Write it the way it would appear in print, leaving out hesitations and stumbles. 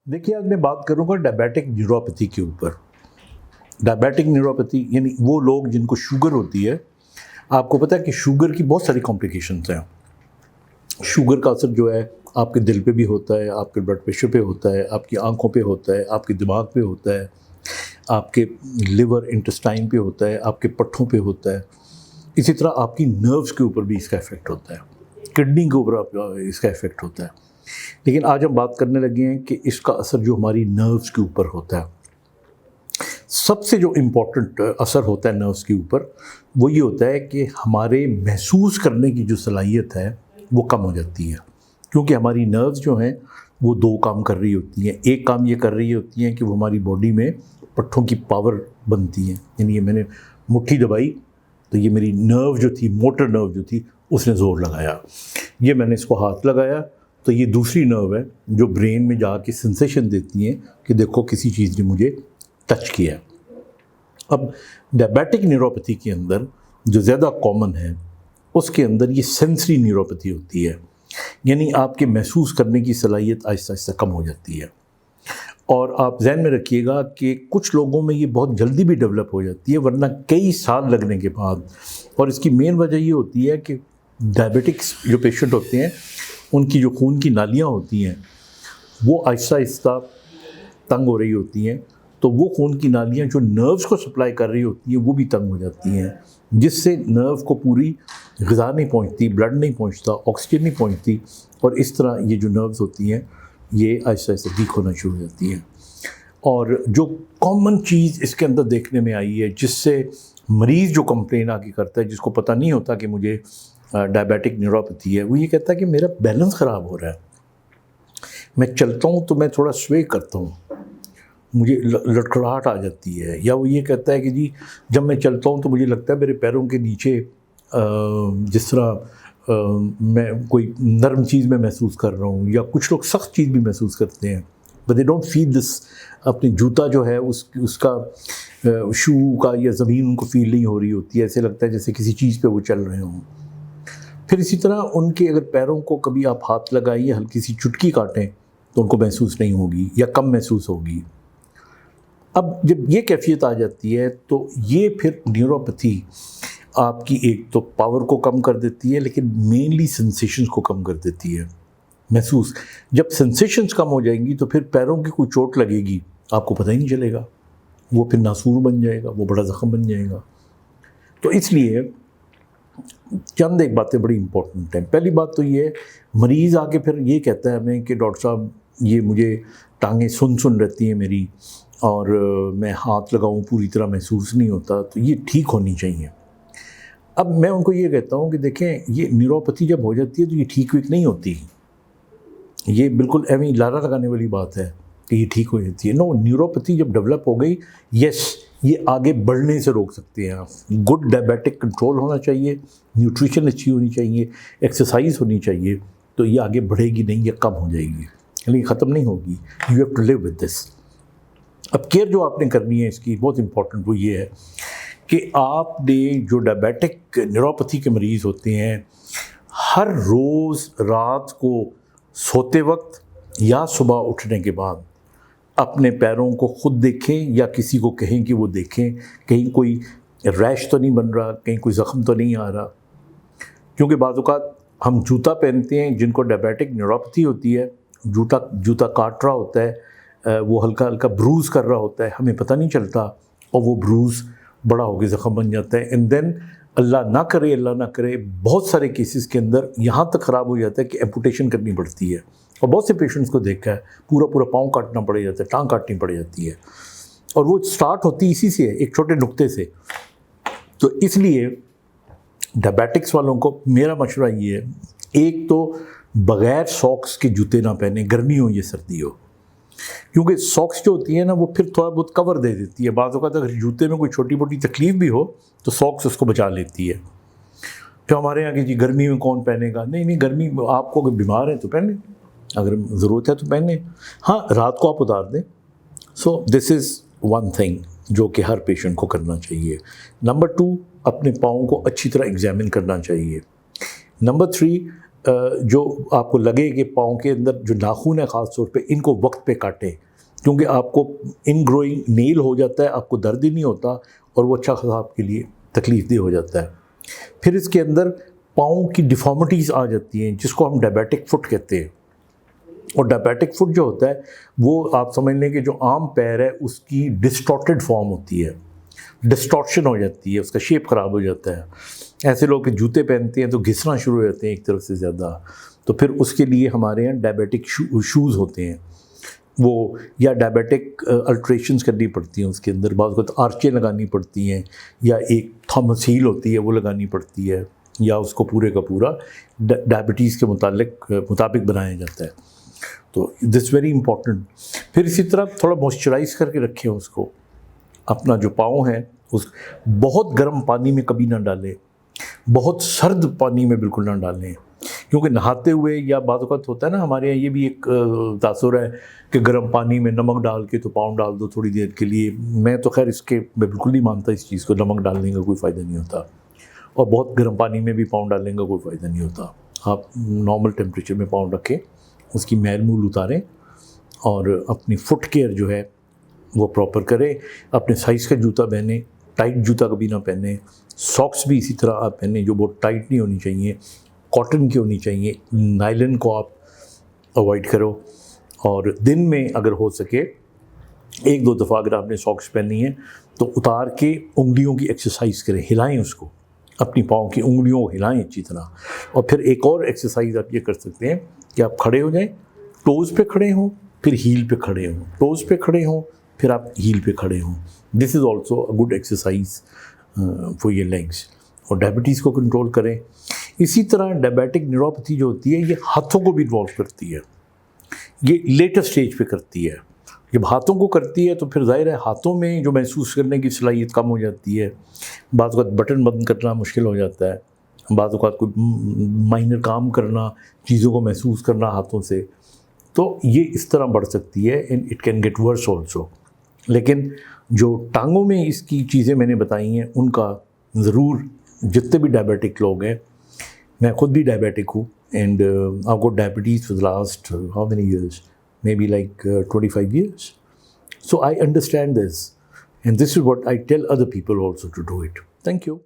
देखिए, आज मैं बात करूँगा डायबिटिक न्यूरोपैथी के ऊपर। डायबिटिक न्यूरोपैथी यानी वो लोग जिनको शुगर होती है। आपको पता है कि शुगर की बहुत सारी कॉम्प्लिकेशंस हैं। शुगर का असर जो है आपके दिल पे भी होता है, आपके ब्लड प्रेशर पे होता है, आपकी आँखों पे होता है, आपके दिमाग पे होता है, आपके लिवर इंटेस्टाइन पे होता है, आपके पट्ठों पे होता है। इसी तरह आपकी नर्व्स के ऊपर भी इसका इफ़ेक्ट होता है, किडनी के ऊपर इसका इफ़ेक्ट होता है। लेकिन आज हम बात करने लगे हैं कि इसका असर जो हमारी नर्व्स के ऊपर होता है। सबसे जो इम्पोर्टेंट असर होता है नर्व्स के ऊपर, वो ये होता है कि हमारे महसूस करने की जो सलाहियत है वो कम हो जाती है। क्योंकि हमारी नर्व्स जो हैं वो दो काम कर रही होती हैं। एक काम ये कर रही होती हैं कि वो हमारी बॉडी में पट्ठों की पावर बनती है। यानी ये मैंने मुट्ठी दबाई तो ये मेरी नर्व जो थी, मोटर नर्व जो थी, उसने ज़ोर लगाया। ये मैंने इसको हाथ लगाया तो ये दूसरी नर्व है जो ब्रेन में जाके सेंसेशन देती है कि देखो किसी चीज़ ने मुझे टच किया। अब डायबिटिक न्यूरोपैथी के अंदर जो ज़्यादा कॉमन है उसके अंदर ये सेंसरी न्यूरोपैथी होती है। यानी आपके महसूस करने की सलाहियत आहिस्ता आहिस्ता कम हो जाती है। और आप ज़हन में रखिएगा कि कुछ लोगों में ये बहुत जल्दी भी डेवलप हो जाती है, वरना कई साल लगने के बाद। और इसकी मेन वजह ये होती है कि डायबिटिक्स जो पेशेंट होते हैं उनकी जो खून की नालियाँ होती हैं वो आहिस्ता आहिस्ता तंग हो रही होती हैं। तो वो खून की नालियाँ जो नर्व्स को सप्लाई कर रही होती हैं वो भी तंग हो जाती हैं, जिससे नर्व को पूरी ग़िज़ा नहीं पहुंचती, ब्लड नहीं पहुंचता, ऑक्सीजन नहीं पहुंचती। और इस तरह ये जो नर्व्स होती हैं ये आहिस्ता आहिस्ता वीक होना शुरू हो जाती हैं। और जो कॉमन चीज़ इसके अंदर देखने में आई है, जिससे मरीज़ जो कंप्लेन आके करता है, जिसको पता नहीं होता कि मुझे डायबिटिक न्यूरोपैथी है, वो ये कहता है कि मेरा बैलेंस ख़राब हो रहा है। मैं चलता हूँ तो मैं थोड़ा स्वे करता हूँ, मुझे लड़खड़ाहट आ जाती है। या वो ये कहता है कि जी जब मैं चलता हूँ तो मुझे लगता है मेरे पैरों के नीचे जिस तरह मैं कोई नरम चीज़ में महसूस कर रहा हूँ, या कुछ लोग सख्त चीज़ भी महसूस करते हैं, but they don't feel this. अपनी जूता जो है उसका शू का या ज़मीन उनको फील नहीं हो रही होती है, ऐसे लगता है जैसे किसी चीज़ पे वो चल रहे हों। फिर इसी तरह उनके अगर पैरों को कभी आप हाथ लगाइए, हल्की सी चुटकी काटें तो उनको महसूस नहीं होगी या कम महसूस होगी। अब जब ये कैफियत आ जाती है तो ये फिर न्यूरोपैथी आपकी एक तो पावर को कम कर देती है, लेकिन मेनली सेंसेशंस को कम कर देती है। महसूस जब सेंसेशंस कम हो जाएंगी तो फिर पैरों की कोई चोट लगेगी आपको पता ही नहीं चलेगा, वो फिर नासूर बन जाएगा, वो बड़ा ज़ख्म बन जाएगा। तो इसलिए चंद एक बातें बड़ी इंपॉर्टेंट हैं। पहली बात तो ये, मरीज़ आके फिर ये कहता है हमें कि डॉक्टर साहब ये मुझे टांगें सुन रहती हैं मेरी, और मैं हाथ लगाऊं पूरी तरह महसूस नहीं होता, तो ये ठीक होनी चाहिए। अब मैं उनको ये कहता हूँ कि देखें, ये न्यूरोपैथी जब हो जाती है तो ये ठीक वीक नहीं होती। ये बिल्कुल एवं लारा लगाने वाली बात है कि ये ठीक हो जाती है। नो, न्यूरोपैथी जब डेवलप हो गई, यस, ये आगे बढ़ने से रोक सकते हैं आप। गुड डायबिटिक कंट्रोल होना चाहिए, न्यूट्रिशन अच्छी होनी चाहिए, एक्सरसाइज होनी चाहिए, तो ये आगे बढ़ेगी नहीं, ये कम हो जाएगी, लेकिन ख़त्म नहीं होगी। You have to live with this. अब केयर जो आपने करनी है इसकी बहुत इंपॉर्टेंट, वो ये है कि आपने जो डायबिटिक न्यूरोपैथी के मरीज़ होते हैं, हर रोज़ रात को सोते वक्त या सुबह उठने के बाद अपने पैरों को खुद देखें या किसी को कहें कि वो देखें, कहीं कोई रैश तो नहीं बन रहा, कहीं कोई ज़ख्म तो नहीं आ रहा। क्योंकि बाज़ औक़ात हम जूता पहनते हैं, जिनको डायबिटिक न्यूरोपैथी होती है, जूता काट रहा होता है, वो हल्का हल्का ब्रूज़ कर रहा होता है, हमें पता नहीं चलता, और वो ब्रूज़ बड़ा होकर ज़ख्म बन जाता है। एंड देन अल्लाह ना करे बहुत सारे केसेस के अंदर यहाँ तक ख़राब हो जाता है कि एम्पुटेशन करनी पड़ती है। और बहुत से पेशेंट्स को देखा है, पूरा पाँव काटना पड़ जाता है, टांग काटनी पड़ जाती है, और वो स्टार्ट होती इसी से है, एक छोटे नुक्ते से। तो इसलिए डायबिटिक्स वालों को मेरा मशवरा ये है, एक तो बग़ैर सॉक्स के जूते ना पहने, गर्मी हो या सर्दी हो, क्योंकि सॉक्स जो होती है ना वो फिर थोड़ा बहुत कवर दे देती है। बाज़ औक़ात अगर जूते में कोई छोटी मोटी तकलीफ़ भी हो तो सॉक्स उसको बचा लेती है। तो हमारे यहाँ की जी गर्मी में कौन पहनेगा, नहीं, गर्मी आपको अगर बीमार है तो पहने, अगर ज़रूरत है तो पहने, हाँ रात को आप उतार दें। So this is one thing जो कि हर पेशेंट को करना चाहिए। नंबर 2, अपने पाँव को अच्छी तरह एग्जामिन करना चाहिए। नंबर 3, جو آپ کو لگے کہ پاؤں کے اندر جو ناخن ہے خاص طور پہ ان کو وقت پہ کاٹیں، کیونکہ آپ کو ان گروئنگ نیل ہو جاتا ہے، آپ کو درد ہی نہیں ہوتا اور وہ اچھا خاصا آپ کے لیے تکلیف دہ ہو جاتا ہے۔ پھر اس کے اندر پاؤں کی ڈیفارمیٹیز آ جاتی ہیں جس کو ہم ڈائبیٹک فٹ کہتے ہیں، اور ڈائبیٹک فٹ جو ہوتا ہے وہ آپ سمجھ لیں کہ جو عام پیر ہے اس کی ڈسٹارٹڈ فارم ہوتی ہے، ڈسٹارشن ہو جاتی ہے، اس کا شیپ خراب ہو جاتا ہے۔ ایسے لوگ کہ جوتے پہنتے ہیں تو گھسنا شروع ہو جاتے ہیں ایک طرف سے زیادہ، تو پھر اس کے لیے ہمارے یہاں ڈائبیٹک شوز ہوتے ہیں، وہ یا ڈائبیٹک الٹریشنز کرنی پڑتی ہیں، اس کے اندر بعض وقت آرچیں لگانی پڑتی ہیں، یا ایک تھامس ہیل ہوتی ہے وہ لگانی پڑتی ہے، یا اس کو پورے کا پورا ڈائبٹیز کے مطابق بنایا جاتا ہے۔ تو دس ویری امپورٹنٹ۔ پھر اسی طرح تھوڑا موئسچرائز کر کے رکھیں اس کو، اپنا جو پاؤں ہے اس بہت گرم پانی میں کبھی نہ ڈالیں، بہت سرد پانی میں بالکل نہ ڈالیں، کیونکہ نہاتے ہوئے یا بعض اوقات ہوتا ہے نا ہمارے یہاں یہ بھی ایک تاثر ہے کہ گرم پانی میں نمک ڈال کے تو پاؤں ڈال دو تھوڑی دیر کے لیے۔ میں تو خیر میں بالکل نہیں مانتا اس چیز کو، نمک ڈالنے کا کوئی فائدہ نہیں ہوتا، اور بہت گرم پانی میں بھی پاؤں ڈالنے کا کوئی فائدہ نہیں ہوتا۔ آپ نارمل ٹیمپریچر میں پاؤں رکھیں، اس کی میل مول اتاریں، اور اپنی فٹ کیئر جو ہے وہ پراپر کریں۔ اپنے سائز کا جوتا پہنیں، ٹائٹ جوتا کبھی نہ پہنیں۔ ساکس بھی اسی طرح آپ پہنیں جو بہت ٹائٹ نہیں ہونی چاہیے، کاٹن کی ہونی چاہیے، نائلن کو آپ اوائڈ کرو۔ اور دن میں اگر ہو سکے ایک دو دفعہ اگر آپ نے ساکس پہنی ہے تو اتار کے انگلیوں کی ایکسرسائز کریں، ہلائیں اس کو، اپنی پاؤں کی انگلیوں کو ہلائیں اچھی طرح۔ اور پھر ایک اور ایکسرسائز آپ یہ کر سکتے ہیں کہ آپ کھڑے ہو جائیں، ٹوز پہ کھڑے ہوں، پھر ہیل پہ کھڑے ہوں، ٹوز پہ کھڑے ہوں، پھر آپ ہیل پہ کھڑے ہوں۔ This is also a good exercise for your legs, اور ڈائبٹیز کو کنٹرول کریں۔ اسی طرح ڈائبیٹک نیوروپیتھی جو ہوتی ہے یہ ہاتھوں کو بھی انوالو کرتی ہے، یہ لیٹر سٹیج پہ کرتی ہے۔ جب ہاتھوں کو کرتی ہے تو پھر ظاہر ہے ہاتھوں میں جو محسوس کرنے کی صلاحیت کم ہو جاتی ہے، بعض اوقات بٹن بند کرنا مشکل ہو جاتا ہے، بعض اوقات کوئی مائنر کام کرنا، چیزوں کو محسوس کرنا ہاتھوں سے، تو یہ اس طرح بڑھ سکتی ہے، and it can get worse also. لیکن جو ٹانگوں میں اس کی چیزیں میں نے بتائی ہیں ان کا ضرور، جتنے بھی ڈائبیٹک لوگ ہیں، میں خود بھی ڈائبیٹک ہوں، and I got diabetes for the last how many years, maybe like 25 years. So I understand this, and this is what I tell other people also to do it. Thank you.